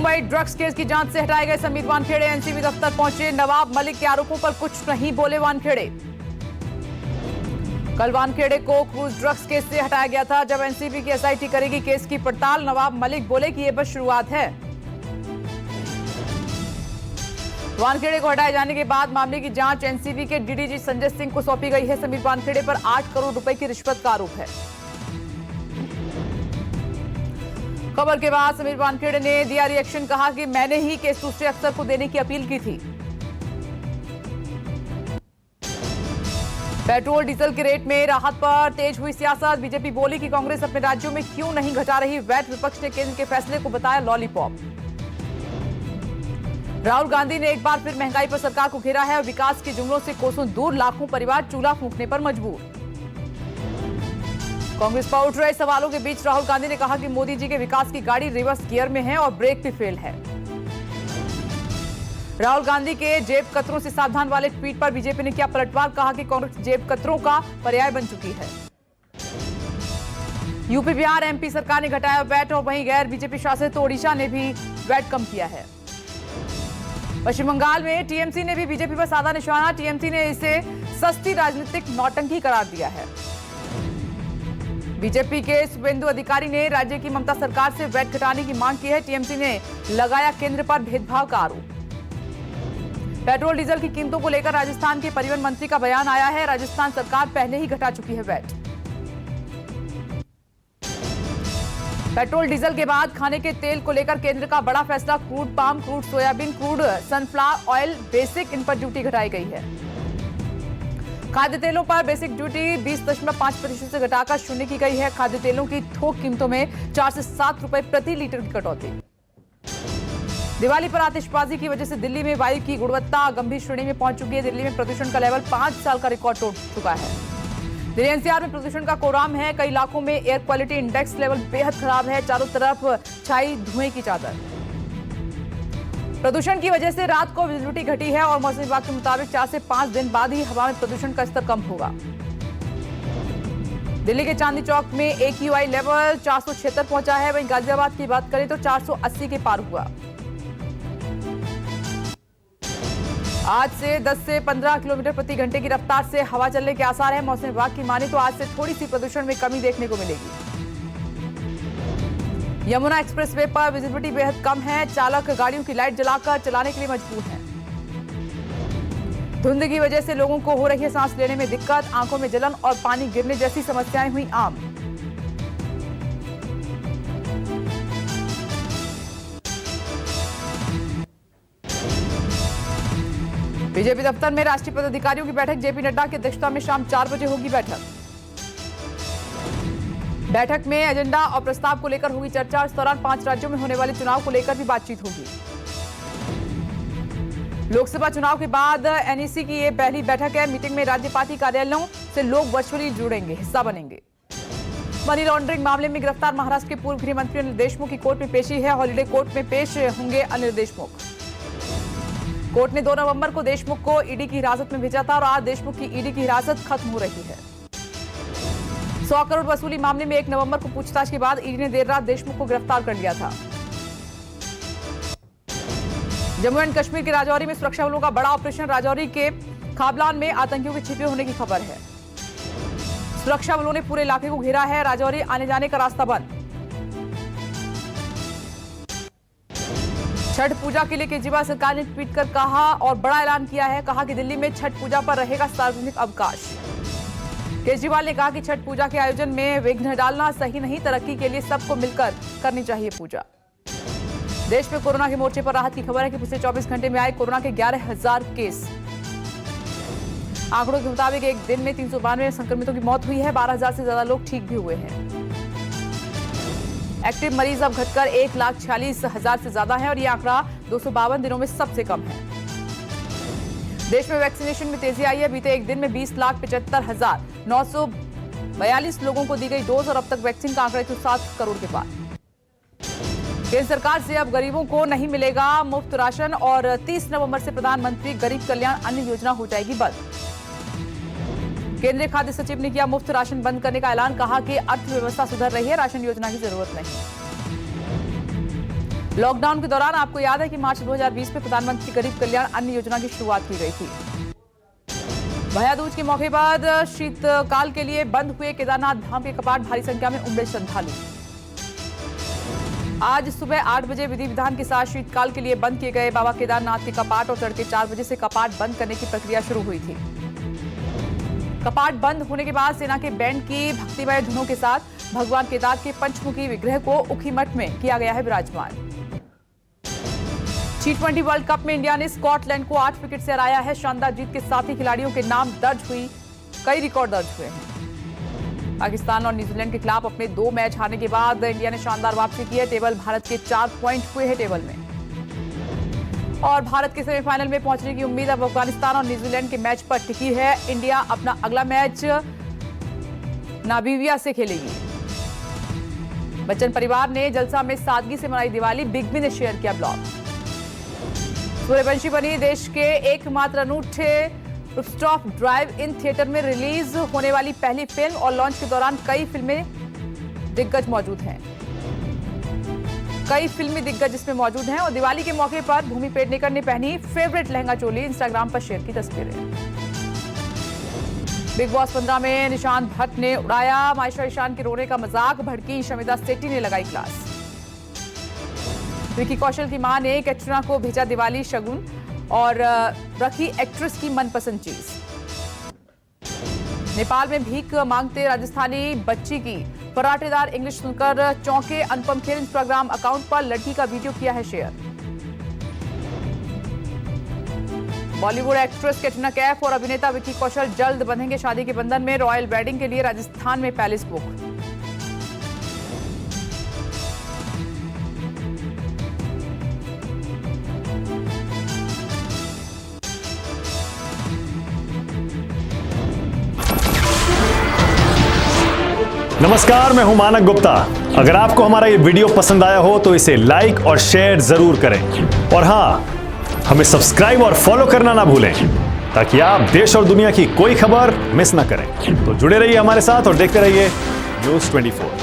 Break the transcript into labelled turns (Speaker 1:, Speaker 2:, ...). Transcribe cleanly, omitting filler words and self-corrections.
Speaker 1: Mumbai drugs case की जांच से हटाए गए समीर वानखेड़े एनसीबी दफ्तर पहुंचे। नवाब मलिक के आरोपों पर कुछ नहीं बोले वानखेड़े। कल वानखेड़े को क्रूज ड्रग्स केस से हटाया गया था। जब एनसीबी की एसआईटी करेगी केस की पड़ताल, नवाब मलिक बोले कि यह बस शुरुआत है। वानखेड़े को हटाए जाने के बाद मामले की जांच एनसीबी के डीडीजी संजय सिंह को सौंपी गई है। समीर वानखेड़े पर 8 करोड़ रुपए की रिश्वत का आरोप है। खबर के बाद समीर वानखेड़े ने दिया रिएक्शन, कहा कि मैंने ही केस दूसरे अफसर को देने की अपील की थी। पेट्रोल डीजल के रेट में राहत पर तेज हुई सियासत। बीजेपी बोली कि कांग्रेस अपने राज्यों में क्यों नहीं घटा रही वैट। विपक्ष ने केंद्र के फैसले को बताया लॉलीपॉप। राहुल गांधी ने एक बार फिर महंगाई पर सरकार को घेरा है और विकास के जुमलों से कोसों दूर लाखों परिवार चूल्हा फूंकने पर मजबूर। कांग्रेस पर उठ रहे सवालों के बीच राहुल गांधी ने कहा कि मोदी जी के विकास की गाड़ी रिवर्स गियर में है और ब्रेक भी फेल है। राहुल गांधी के जेब कतरों से सावधान वाले ट्वीट पर बीजेपी ने किया पलटवार, कहा कि कांग्रेस जेब कतरों का पर्याय बन चुकी है। यूपी बिहार एमपी सरकार ने घटाया वैट और वहीं गैर बीजेपी शासित ओडिशा ने भी वैट कम किया है। पश्चिम बंगाल में टीएमसी ने भी बीजेपी पर साधा निशाना। टीएमसी ने इसे सस्ती राजनीतिक नौटंकी करार दिया है। बीजेपी के शुभेंदु अधिकारी ने राज्य की ममता सरकार से वैट घटाने की मांग की है। टीएमसी ने लगाया केंद्र पर भेदभाव का आरोप। पेट्रोल डीजल की कीमतों को लेकर राजस्थान के परिवहन मंत्री का बयान आया है। राजस्थान सरकार पहले ही घटा चुकी है वैट। पेट्रोल डीजल के बाद खाने के तेल को लेकर केंद्र का बड़ा फैसला। Crude palm, crude soybean, crude sunflower oil, basic in पर ड्यूटी घटाई गई है। खाद्य तेलों पर बेसिक ड्यूटी 20.5% से घटाकर 0 की गई है। खाद्य तेलों की थोक कीमतों में 4 से 7 रुपए प्रति लीटर की कटौती। दिवाली पर आतिशबाजी की वजह से दिल्ली में वायु की गुणवत्ता गंभीर श्रेणी में पहुंच चुकी है। दिल्ली में प्रदूषण का लेवल 5 साल का रिकॉर्ड तोड़ चुका है। दिल्ली एनसीआर में प्रदूषण का कोराम है। कई इलाकों में एयर क्वालिटी इंडेक्स लेवल बेहद खराब है। चारों तरफ छाई धुएं की चादर। प्रदूषण की वजह से रात को विजिबिलिटी घटी है और मौसम विभाग के मुताबिक 4 से 5 दिन बाद ही हवा में प्रदूषण का स्तर कम होगा। दिल्ली के चांदनी चौक में AQI लेवल 476 पहुंचा है। वहीं गाजियाबाद की बात करें तो 480 के पार हुआ। आज से 10 से 15 किलोमीटर प्रति घंटे की रफ्तार से हवा चलने के आसार है। मौसम विभाग की माने तो आज से थोड़ी सी प्रदूषण में कमी देखने को मिलेगी। यमुना एक्सप्रेसवे पर विजिबिलिटी बेहद कम है। चालक गाड़ियों की लाइट जलाकर चलाने के लिए मजबूर हैं। धुंध की वजह से लोगों को हो रही है सांस लेने में दिक्कत। आंखों में जलन और पानी गिरने जैसी समस्याएं हुई आम। बीजेपी दफ्तर में राष्ट्रीय पदाधिकारियों की बैठक। जेपी नड्डा की अध्यक्षता में शाम 4 बजे होगी बैठक। बैठक में एजेंडा और प्रस्ताव को लेकर होगी चर्चा। इस दौरान 5 राज्यों में होने वाले चुनाव को लेकर भी बातचीत होगी। लोकसभा चुनाव के बाद एनईसी की यह पहली बैठक है। मीटिंग में राज्य पार्टी कार्यालयों से लोग वर्चुअली जुड़ेंगे, हिस्सा बनेंगे। मनी लॉन्ड्रिंग मामले में गिरफ्तार महाराष्ट्र के पूर्व गृह मंत्री अनिल देशमुख की कोर्ट में पेशी है। हॉलीडे कोर्ट में पेश होंगे अनिल देशमुख। कोर्ट ने 2 नवंबर को देशमुख को ईडी की हिरासत में भेजा था और आज देशमुख की ईडी की हिरासत खत्म हो रही है। 100 करोड़ वसूली मामले में 1 नवंबर को पूछताछ के बाद ईडी ने देर रात देशमुख को गिरफ्तार कर लिया था। जम्मू एंड कश्मीर के राजौरी में सुरक्षा बलों का बड़ा ऑपरेशन। राजौरी के खाबलान में आतंकियों के छिपे होने की खबर है। सुरक्षा बलों ने पूरे इलाके को घेरा है। राजौरी आने जाने का रास्ता बंद। छठ पूजा के लिए केजरीवाल सरकार ने ट्वीट कर कहा और बड़ा ऐलान किया है। कहा कि दिल्ली में छठ पूजा पर रहेगा सार्वजनिक अवकाश। केजरीवाल ने कहा कि छठ पूजा के आयोजन में विघ्न डालना सही नहीं। तरक्की के लिए सबको मिलकर करनी चाहिए पूजा। देश में कोरोना के मोर्चे पर राहत की खबर है कि पिछले 24 घंटे में आए कोरोना के 11,000 केस। आंकड़ों के मुताबिक एक दिन में 392 संक्रमितों की मौत हुई है। 12,000 से ज्यादा लोग ठीक भी हुए हैं। एक्टिव मरीज अब घटकर 1,46,000 से ज्यादा है और यह आंकड़ा 252 दिनों में सबसे कम है। देश में वैक्सीनेशन में तेजी आई है। बीते एक दिन में 20,75,942 लोगों को दी गई डोज और अब तक वैक्सीन का आंकड़ा 107 करोड़ के पार। केंद्र सरकार से अब गरीबों को नहीं मिलेगा मुफ्त राशन और 30 नवंबर से प्रधानमंत्री गरीब कल्याण अन्न योजना हो जाएगी बंद। केंद्रीय खाद्य सचिव ने किया मुफ्त राशन बंद करने का ऐलान। कहा कि अर्थव्यवस्था सुधर रही है, राशन योजना की जरूरत नहीं। लॉकडाउन के दौरान आपको याद है कि मार्च 2020 में प्रधानमंत्री गरीब कल्याण अन्न योजना की शुरुआत की गई थी। भैया दूज के मौके बाद शीतकाल के लिए बंद हुए केदारनाथ धाम के कपाट, भारी संख्या में उमड़े श्रद्धालु। आज सुबह 8 बजे विधि विधान के साथ शीतकाल के लिए बंद किए गए बाबा केदारनाथ के कपाट और तड़के 4 बजे से कपाट बंद करने की प्रक्रिया शुरू हुई थी। कपाट बंद होने के बाद सेना के बैंड की भक्तिमय धुनों के साथ भगवान केदार के पंचमुखी विग्रह को उखीमठ में किया गया है विराजमान। T20 वर्ल्ड कप में इंडिया ने स्कॉटलैंड को 8 विकेट से हराया है। शानदार जीत के साथ ही खिलाड़ियों के नाम दर्ज हुई, कई रिकॉर्ड दर्ज हुए हैं। पाकिस्तान और न्यूजीलैंड के खिलाफ अपने 2 मैच हारने के बाद इंडिया ने शानदार वापसी की है। टेबल भारत के 4 पॉइंट हुए हैं टेबल में, और भारत के सेमीफाइनल में पहुंचने की उम्मीद अब अफगानिस्तान और न्यूजीलैंड के मैच पर टिकी है। इंडिया अपना अगला मैच नामीबिया से खेलेगी। बच्चन परिवार ने जलसा में सादगी से मनाई दिवाली, बिग बी ने शेयर किया ब्लॉग। सूर्यवंशी बनी देश के एकमात्र अनूठे रूफटॉप ड्राइव इन थिएटर में रिलीज होने वाली पहली फिल्म, और लॉन्च के दौरान कई फिल्मी दिग्गज मौजूद हैं। कई फिल्मी दिग्गज इसमें मौजूद हैं, और दिवाली के मौके पर भूमि पेडनेकर ने पहनी फेवरेट लहंगा चोली इंस्टाग्राम पर शेयर की तस्वीरें। बिग बॉस 15 में निशांत भट्ट ने उड़ाया माइशा ईशान के रोने का मजाक, भड़की शमिता सेट्टी ने लगाई क्लास। विकी कौशल की मां ने कैटरीना को भेजा दिवाली शगुन और रखी एक्ट्रेस की मनपसंद चीज। नेपाल में भीख मांगते राजस्थानी बच्ची की पराठेदार इंग्लिश सुनकर चौंके अनुपम खेर इंस्टाग्राम अकाउंट पर लड़की का वीडियो किया है शेयर। बॉलीवुड एक्ट्रेस कैटरीना कैफ और अभिनेता विकी कौशल जल्द बंधेंगे शादी के बंधन में। रॉयल वेडिंग के लिए राजस्थान में पैलेस बुक।
Speaker 2: नमस्कार, मैं हूं मानक गुप्ता। अगर आपको हमारा ये वीडियो पसंद आया हो तो इसे लाइक और शेयर जरूर करें, और हां, हमें सब्सक्राइब और फॉलो करना ना भूलें ताकि आप देश और दुनिया की कोई खबर मिस ना करें। तो जुड़े रहिए हमारे साथ और देखते रहिए न्यूज़ 24।